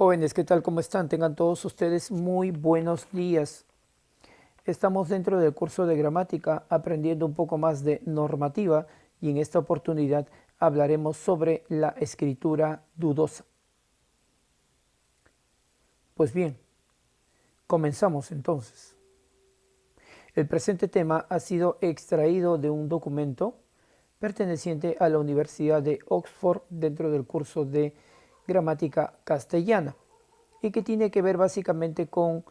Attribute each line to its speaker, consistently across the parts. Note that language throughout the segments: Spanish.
Speaker 1: Jóvenes, ¿qué tal? ¿Cómo están? Tengan todos ustedes muy buenos días. Estamos dentro del curso de gramática aprendiendo un poco más de normativa y en esta oportunidad hablaremos sobre la escritura dudosa. Pues bien, comenzamos entonces. El presente tema ha sido extraído de un documento perteneciente a la Universidad de Oxford dentro del curso de gramática castellana y que tiene que ver básicamente con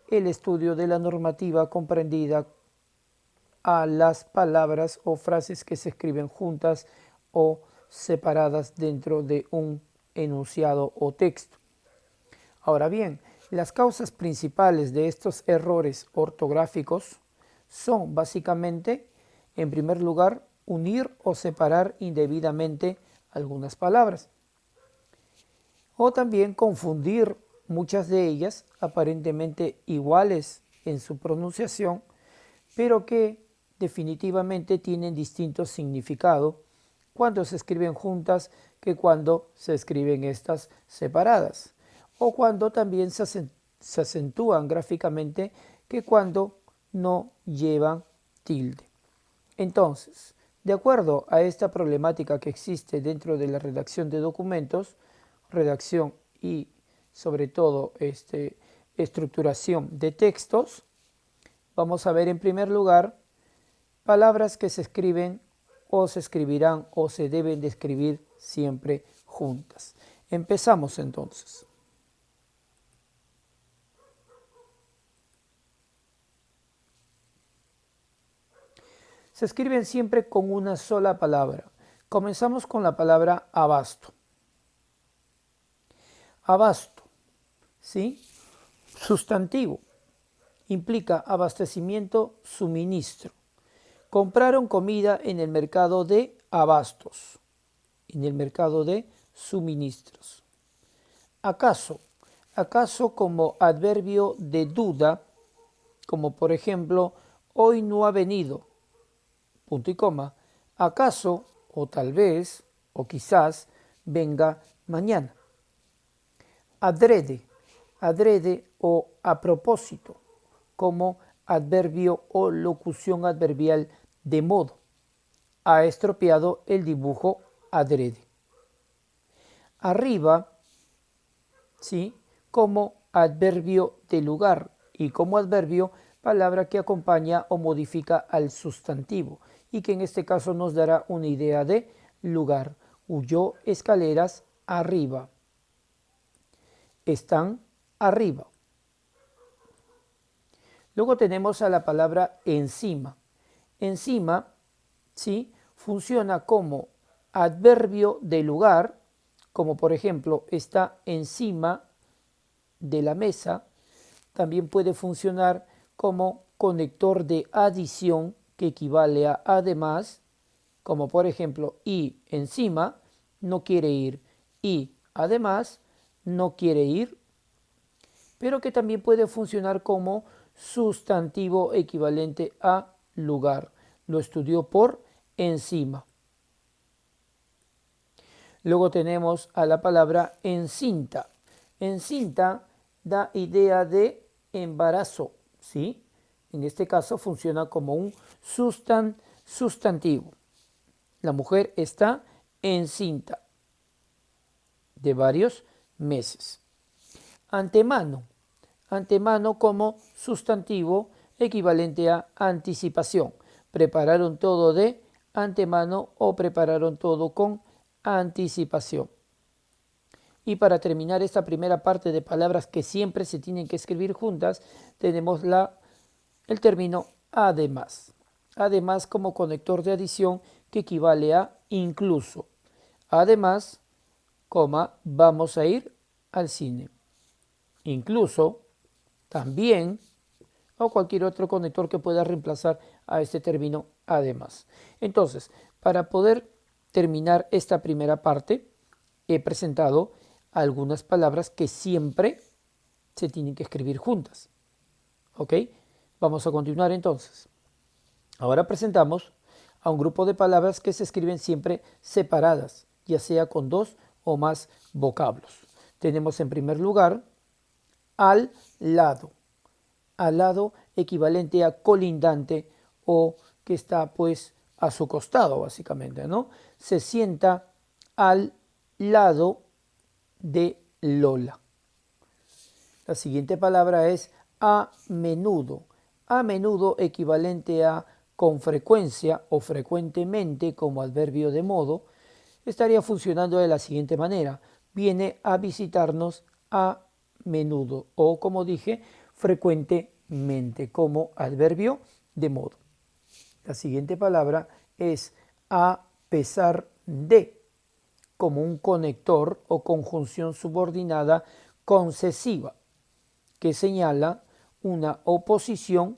Speaker 1: el estudio de la normativa comprendida a las palabras o frases que se escriben juntas o separadas dentro de un enunciado o texto. Ahora bien, las causas principales de estos errores ortográficos son básicamente, en primer lugar, unir o separar indebidamente algunas palabras, o también confundir muchas de ellas aparentemente iguales en su pronunciación, pero que definitivamente tienen distinto significado cuando se escriben juntas que cuando se escriben estas separadas, o cuando también se acentúan gráficamente que cuando no llevan tilde. Entonces, de acuerdo a esta problemática que existe dentro de la redacción de documentos, redacción y sobre todo estructuración de textos, vamos a ver en primer lugar palabras que se escriben o se escribirán o se deben de escribir siempre juntas. Empezamos entonces. Se escriben siempre con una sola palabra. Comenzamos con la palabra abasto. Abasto, ¿sí? Sustantivo. Implica abastecimiento, suministro. Compraron comida en el mercado de abastos, en el mercado de suministros. ¿Acaso? ¿Acaso como adverbio de duda, como por ejemplo, hoy no ha venido, punto y coma, acaso o tal vez o quizás venga mañana. Adrede, adrede o a propósito, como adverbio o locución adverbial de modo. Ha estropeado el dibujo adrede. Arriba, ¿sí? Como adverbio de lugar y como adverbio palabra que acompaña o modifica al sustantivo y que en este caso nos dará una idea de lugar. Huyó escaleras arriba. Están arriba. Luego tenemos a la palabra encima. Encima, ¿sí? Funciona como adverbio de lugar, como por ejemplo está encima de la mesa. También puede funcionar como conector de adición que equivale a además, como por ejemplo y encima no quiere ir y además no quiere ir, pero que también puede funcionar como sustantivo equivalente a lugar. Lo estudió por encima. Luego tenemos a la palabra encinta. Encinta da idea de embarazo, ¿sí? En este caso funciona como un sustantivo. La mujer está encinta de varios meses. Antemano. Antemano como sustantivo equivalente a anticipación. Prepararon todo de antemano o prepararon todo con anticipación. Y para terminar esta primera parte de palabras que siempre se tienen que escribir juntas, tenemos el término además. Además como conector de adición que equivale a incluso. Además, vamos a ir al cine. Incluso, también, o cualquier otro conector que pueda reemplazar a este término además. Entonces, para poder terminar esta primera parte, he presentado algunas palabras que siempre se tienen que escribir juntas. ¿Ok? Vamos a continuar entonces. Ahora presentamos a un grupo de palabras que se escriben siempre separadas, ya sea con dos o más vocablos. Tenemos en primer lugar al lado equivalente a colindante o que está pues a su costado básicamente, ¿no? Se sienta al lado de Lola. La siguiente palabra es a menudo. A menudo equivalente a con frecuencia o frecuentemente como adverbio de modo, estaría funcionando de la siguiente manera. Viene a visitarnos a menudo o, como dije, frecuentemente como adverbio de modo. La siguiente palabra es a pesar de, como un conector o conjunción subordinada concesiva, que señala una oposición,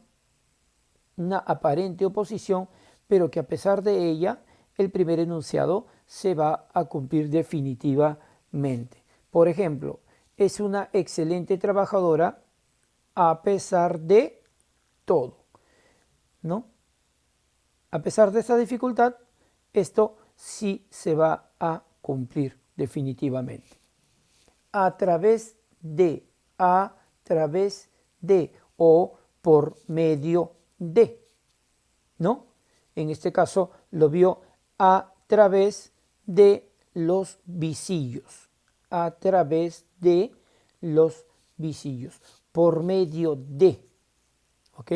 Speaker 1: una aparente oposición, pero que a pesar de ella, el primer enunciado se va a cumplir definitivamente. Por ejemplo, es una excelente trabajadora a pesar de todo, ¿no? A pesar de esa dificultad, esto sí se va a cumplir definitivamente. A través de o por medio de, ¿no? En este caso lo vio a través de los visillos, a través de los visillos, por medio de, ¿ok?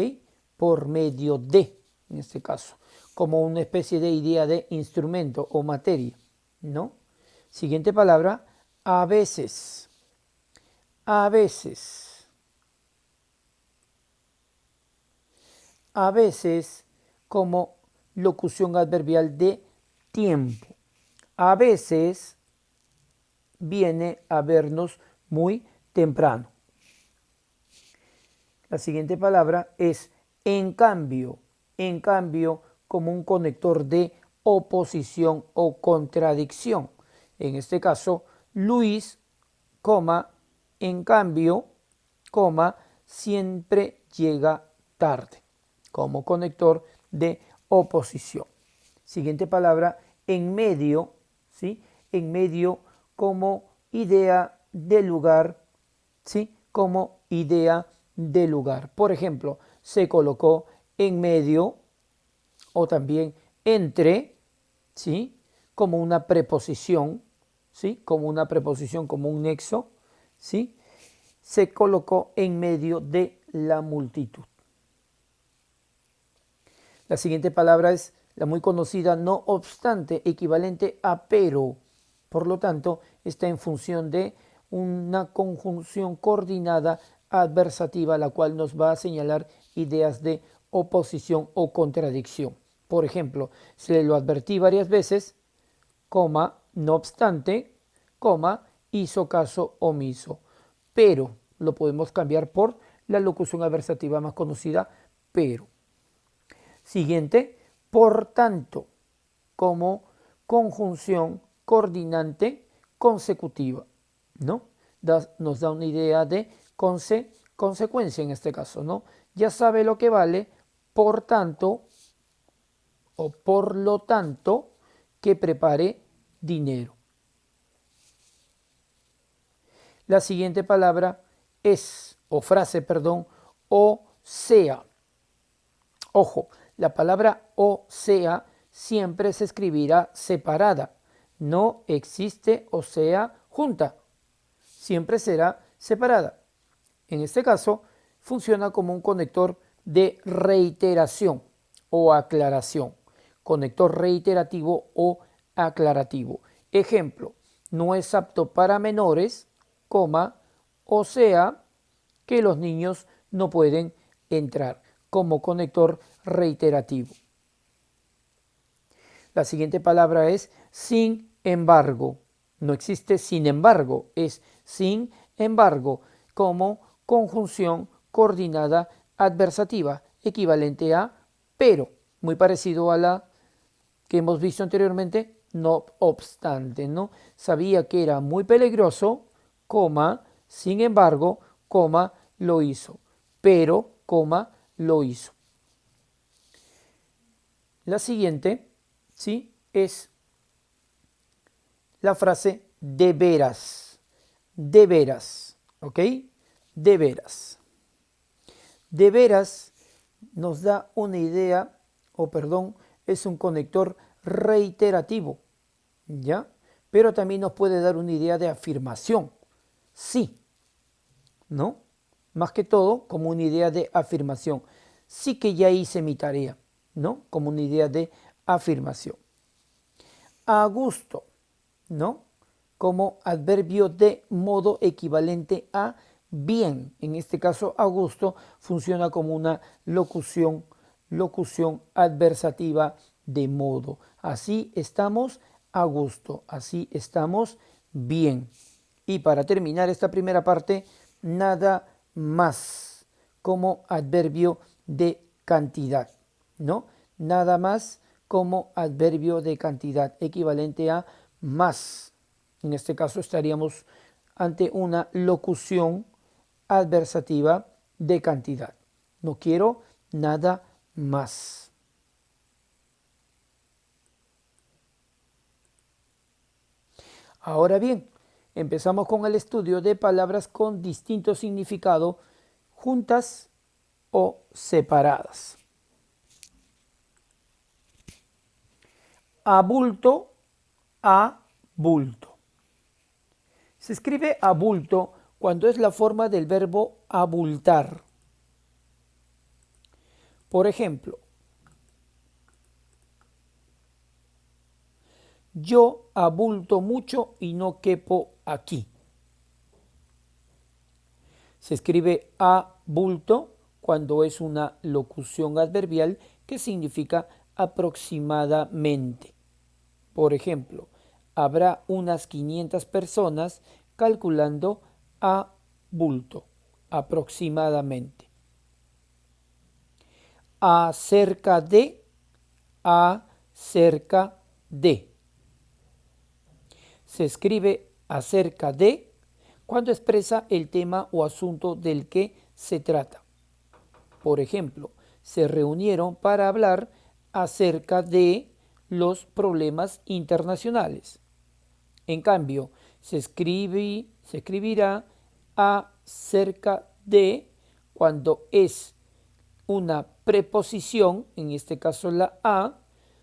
Speaker 1: Por medio de, en este caso, como una especie de idea de instrumento o materia, ¿no? Siguiente palabra, a veces, a veces, a veces como locución adverbial de tiempo. A veces viene a vernos muy temprano. La siguiente palabra es en cambio como un conector de oposición o contradicción. En este caso, Luis, en cambio, siempre llega tarde, como conector de oposición. Siguiente palabra, en medio, ¿sí? En medio como idea de lugar, ¿sí? Como idea de lugar. Por ejemplo, se colocó en medio o también entre, ¿sí? Como una preposición, ¿sí? Como una preposición, como un nexo, ¿sí? Se colocó en medio de la multitud. La siguiente palabra es la muy conocida no obstante, equivalente a pero. Por lo tanto, está en función de una conjunción coordinada adversativa, la cual nos va a señalar ideas de oposición o contradicción. Por ejemplo, se lo advertí varias veces, no obstante, hizo caso omiso. Pero lo podemos cambiar por la locución adversativa más conocida, pero. Siguiente, por tanto, como conjunción coordinante consecutiva, ¿no? Nos da una idea de consecuencia en este caso, ¿no? Ya sabe lo que vale, por tanto, o por lo tanto, que prepare dinero. La siguiente palabra es, o frase, perdón, o sea. Ojo, la palabra o sea siempre se escribirá separada. No existe o sea junta. Siempre será separada. En este caso, funciona como un conector de reiteración o aclaración. Conector reiterativo o aclarativo. Ejemplo, no es apto para menores, o sea que los niños no pueden entrar, como conector reiterativo. La siguiente palabra es sin embargo. No existe sin embargo, es sin embargo, como conjunción coordinada adversativa, equivalente a pero, muy parecido a la que hemos visto anteriormente, no obstante, ¿no? Sabía que era muy peligroso, sin embargo, lo hizo, pero, lo hizo. La siguiente, ¿sí? Es la frase de veras. de veras, ¿ok? De veras. De veras nos da una idea, o perdón, es un conector reiterativo, ¿ya? Pero también nos puede dar una idea de afirmación, sí, ¿no? Más que todo como una idea de afirmación. Sí que ya hice mi tarea, ¿no? Como una idea de afirmación. A gusto, ¿no? Como adverbio de modo equivalente a bien. En este caso, a gusto funciona como una locución adversativa de modo. Así estamos a gusto, así estamos bien. Y para terminar esta primera parte, nada más como adverbio de cantidad, ¿no? Nada más como adverbio de cantidad, equivalente a más. En este caso estaríamos ante una locución adversativa de cantidad. No quiero nada más. Ahora bien, empezamos con el estudio de palabras con distinto significado, juntas o separadas. Abulto, a bulto. Se escribe abulto cuando es la forma del verbo abultar. Por ejemplo, yo abulto mucho y no quepo aquí. Se escribe abulto cuando es una locución adverbial que significa aproximadamente. Por ejemplo, habrá unas 500 personas calculando a bulto, aproximadamente. Acerca de, acerca de. Se escribe acerca de cuando expresa el tema o asunto del que se trata. Por ejemplo, se reunieron para hablar acerca de los problemas internacionales. En cambio, se escribirá acerca de cuando es una preposición, en este caso la a,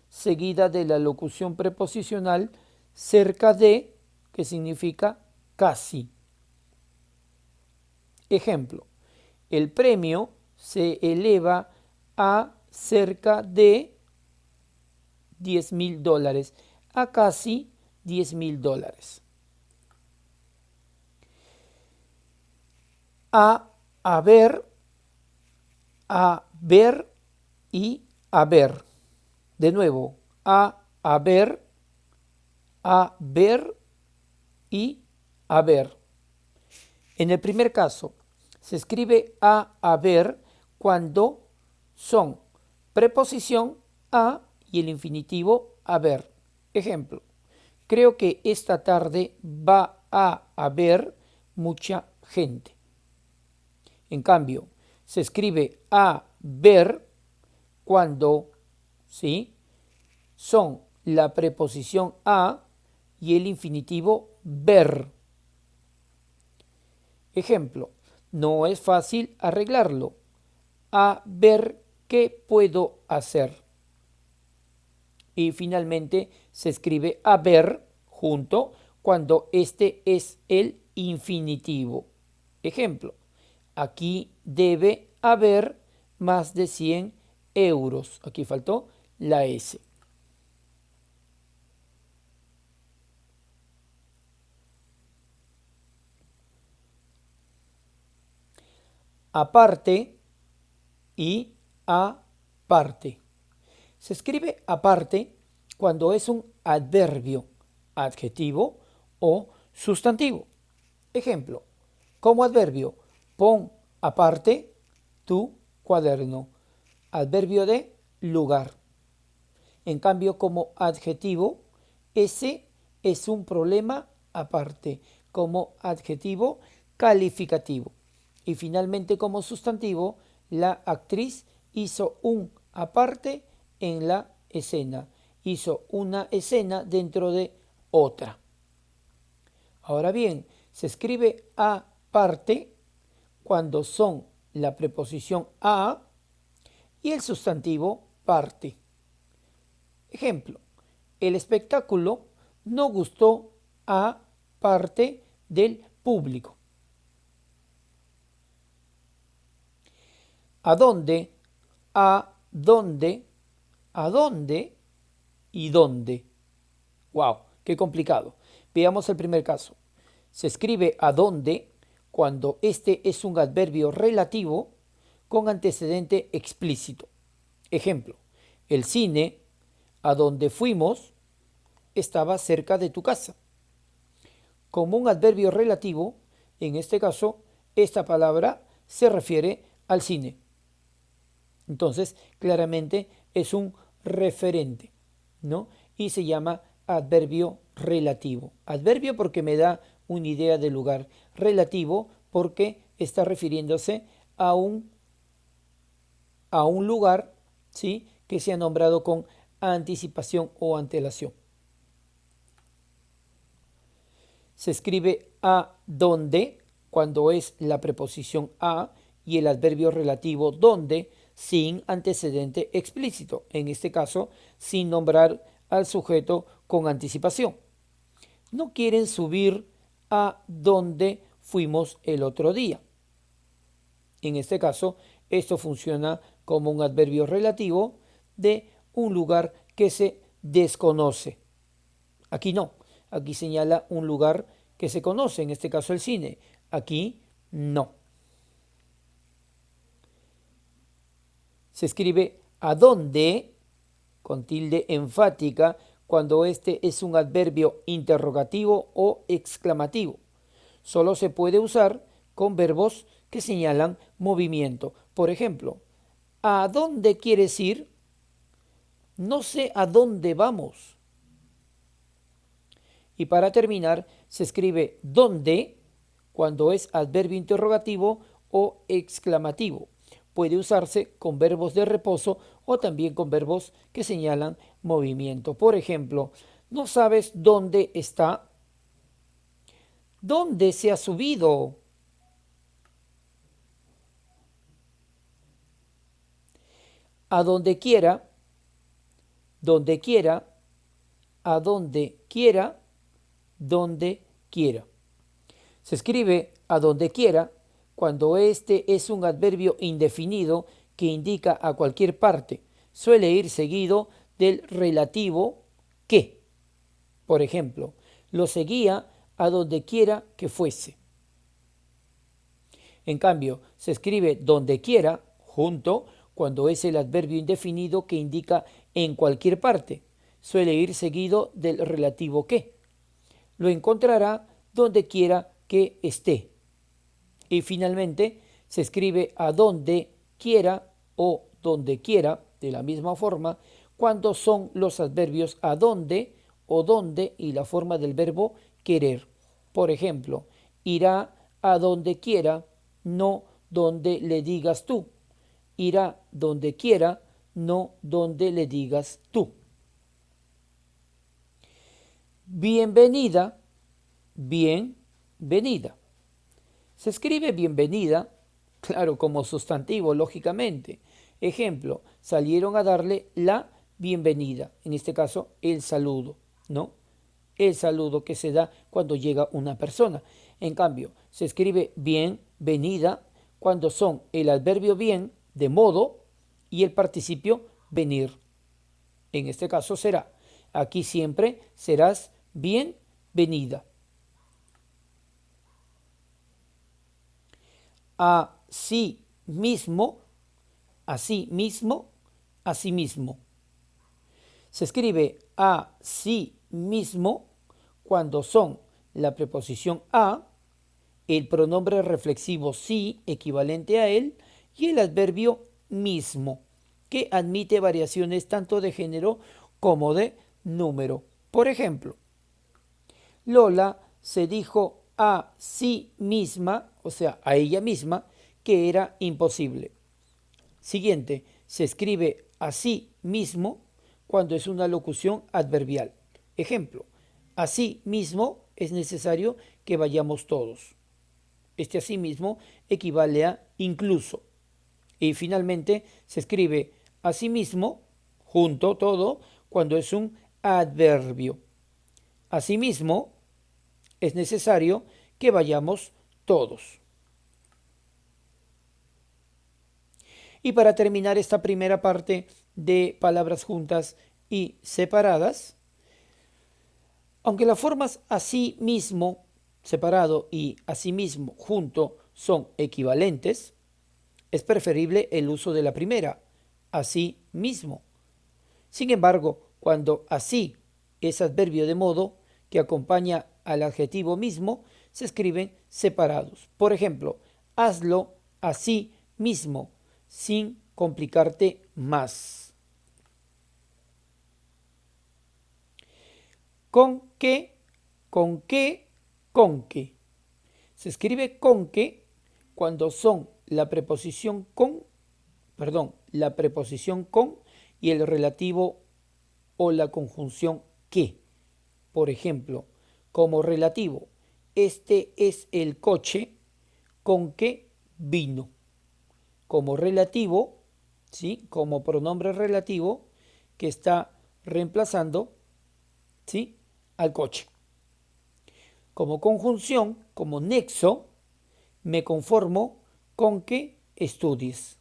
Speaker 1: seguida de la locución preposicional cerca de, que significa casi. Ejemplo, el premio se eleva a cerca de $10,000, a casi $10,000. A haber, a ver y a ver. De nuevo, a haber, a ver y a ver. En el primer caso, se escribe a haber cuando son preposición a y el infinitivo haber. Ejemplo, creo que esta tarde va a haber mucha gente. En cambio, se escribe a ver cuando ¿sí? son la preposición a y el infinitivo ver. Ejemplo, no es fácil arreglarlo. A ver qué puedo hacer. Y finalmente se escribe haber junto cuando este es el infinitivo. Ejemplo, aquí debe haber más de 100 euros. Aquí faltó la S. Aparte y aparte. Se escribe aparte cuando es un adverbio, adjetivo o sustantivo. Ejemplo, como adverbio, pon aparte tu cuaderno. Adverbio de lugar. En cambio, como adjetivo, ese es un problema aparte, como adjetivo calificativo. Y finalmente, como sustantivo, la actriz hizo un aparte en la escena. Hizo una escena dentro de otra. Ahora bien, Se escribe aparte cuando son la preposición a y el sustantivo parte. Ejemplo, el espectáculo no gustó a parte del público. ¿A dónde? ¿A dónde? ¿A dónde? ¿Y dónde? ¡Wow! ¡Qué complicado! Veamos el primer caso. Se escribe a dónde cuando este es un adverbio relativo con antecedente explícito. Ejemplo, el cine a donde fuimos estaba cerca de tu casa. Como un adverbio relativo, en este caso, esta palabra se refiere al cine. Entonces, claramente es un referente, ¿no? Y se llama adverbio relativo. Adverbio porque me da una idea del lugar. Relativo porque está refiriéndose a un lugar, ¿sí?, que se ha nombrado con anticipación o antelación. Se escribe a donde cuando es la preposición a y el adverbio relativo donde sin antecedente explícito, en este caso sin nombrar al sujeto con anticipación. No quieren subir a donde fuimos el otro día. En este caso, esto funciona como un adverbio relativo de un lugar que se desconoce. Aquí no, aquí señala un lugar que se conoce, en este caso el cine. Aquí no. Se escribe a dónde con tilde enfática cuando este es un adverbio interrogativo o exclamativo. Solo se puede usar con verbos que señalan movimiento. Por ejemplo, ¿a dónde quieres ir? No sé a dónde vamos. Y para terminar, se escribe dónde cuando es adverbio interrogativo o exclamativo. Puede usarse con verbos de reposo o también con verbos que señalan movimiento. Por ejemplo, ¿no sabes dónde está? ¿Dónde se ha subido? A donde quiera, donde quiera, a donde quiera, donde quiera. Se escribe a donde quiera cuando este es un adverbio indefinido que indica a cualquier parte. Suele ir seguido del relativo que. Por ejemplo, lo seguía a donde quiera que fuese. En cambio, se escribe donde quiera, junto, cuando es el adverbio indefinido que indica en cualquier parte. Suele ir seguido del relativo que. Lo encontrará donde quiera que esté. Y finalmente, se escribe a donde quiera o donde quiera, de la misma forma, cuando son los adverbios a donde o donde y la forma del verbo querer. Por ejemplo, irá a donde quiera, no donde le digas tú. Irá donde quiera, no donde le digas tú. Bienvenida, bienvenida. Se escribe bienvenida, claro, como sustantivo, lógicamente. Ejemplo, salieron a darle la bienvenida, en este caso el saludo, ¿no? El saludo que se da cuando llega una persona. En cambio, se escribe bienvenida cuando son el adverbio bien, de modo, y el participio venir. En este caso será, aquí siempre serás bienvenida. Así mismo, así mismo, así mismo. Se escribe así mismo cuando son la preposición a, el pronombre reflexivo sí, equivalente a él, y el adverbio mismo, que admite variaciones tanto de género como de número. Por ejemplo, Lola se dijo a sí misma, o sea, a ella misma, que era imposible. Siguiente, se escribe así mismo cuando es una locución adverbial. Ejemplo, así mismo es necesario que vayamos todos. Este asimismo equivale a incluso. Y finalmente se escribe asimismo, junto todo, cuando es un adverbio. Asimismo, es necesario que vayamos todos. Y para terminar esta primera parte de palabras juntas y separadas, aunque las formas asimismo, separado y asimismo, junto, son equivalentes, es preferible el uso de la primera, así mismo. Sin embargo, cuando así es adverbio de modo que acompaña al adjetivo mismo, se escriben separados. Por ejemplo, hazlo así mismo, sin complicarte más. Con que, con que, con que. Se escribe con que cuando son la preposición con y el relativo o la conjunción que. Por ejemplo, como relativo, este es el coche con que vino. Como relativo, ¿sí? Como pronombre relativo que está reemplazando, ¿sí?, al coche. Como conjunción, como nexo, me conformo con que estudies.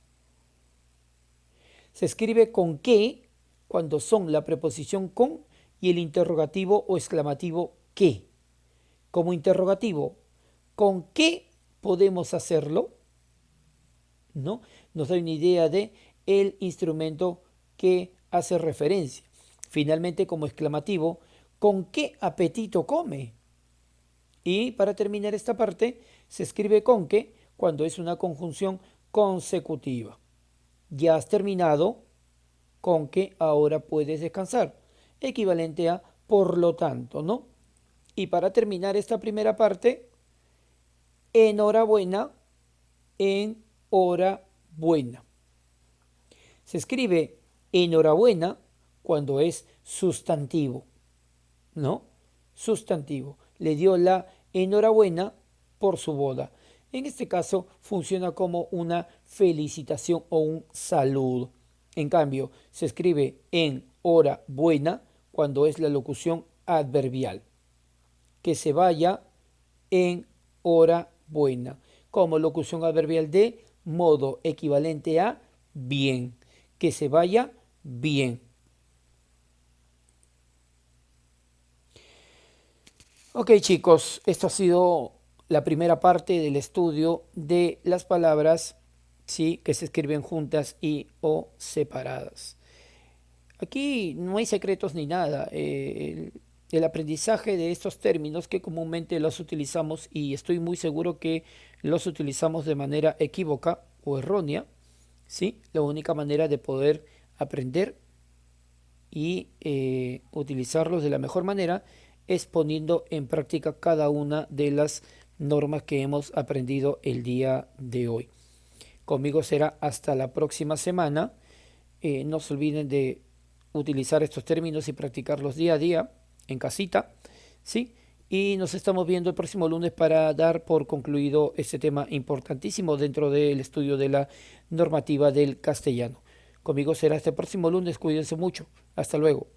Speaker 1: Se escribe con que cuando son la preposición con y el interrogativo o exclamativo que. Como interrogativo, ¿con qué podemos hacerlo? ¿No? Nos da una idea de el instrumento que hace referencia. Finalmente, como exclamativo, ¿con qué apetito come? Y para terminar esta parte, se escribe con que cuando es una conjunción consecutiva. Ya has terminado, con que ahora puedes descansar. Equivalente a por lo tanto, ¿no? Y para terminar esta primera parte, enhorabuena, en hora buena. Se escribe enhorabuena cuando es sustantivo, ¿no? Sustantivo. Le dio la enhorabuena por su boda. En este caso funciona como una felicitación o un saludo. En cambio, se escribe en hora buena cuando es la locución adverbial. Que se vaya en hora buena, como locución adverbial de modo equivalente a bien. Que se vaya bien. Ok, chicos, esto ha sido la primera parte del estudio de las palabras, ¿sí?, que se escriben juntas y o separadas. Aquí no hay secretos ni nada. El aprendizaje de estos términos que comúnmente los utilizamos, y estoy muy seguro que los utilizamos de manera equívoca o errónea, ¿sí? La única manera de poder aprender y utilizarlos de la mejor manera es poniendo en práctica cada una de las normas que hemos aprendido el día de hoy. Conmigo será hasta la próxima semana. No se olviden de utilizar estos términos y practicarlos día a día en casita, ¿sí? Y nos estamos viendo el próximo lunes para dar por concluido este tema importantísimo dentro del estudio de la normativa del castellano. Conmigo será este próximo lunes. Cuídense mucho. Hasta luego.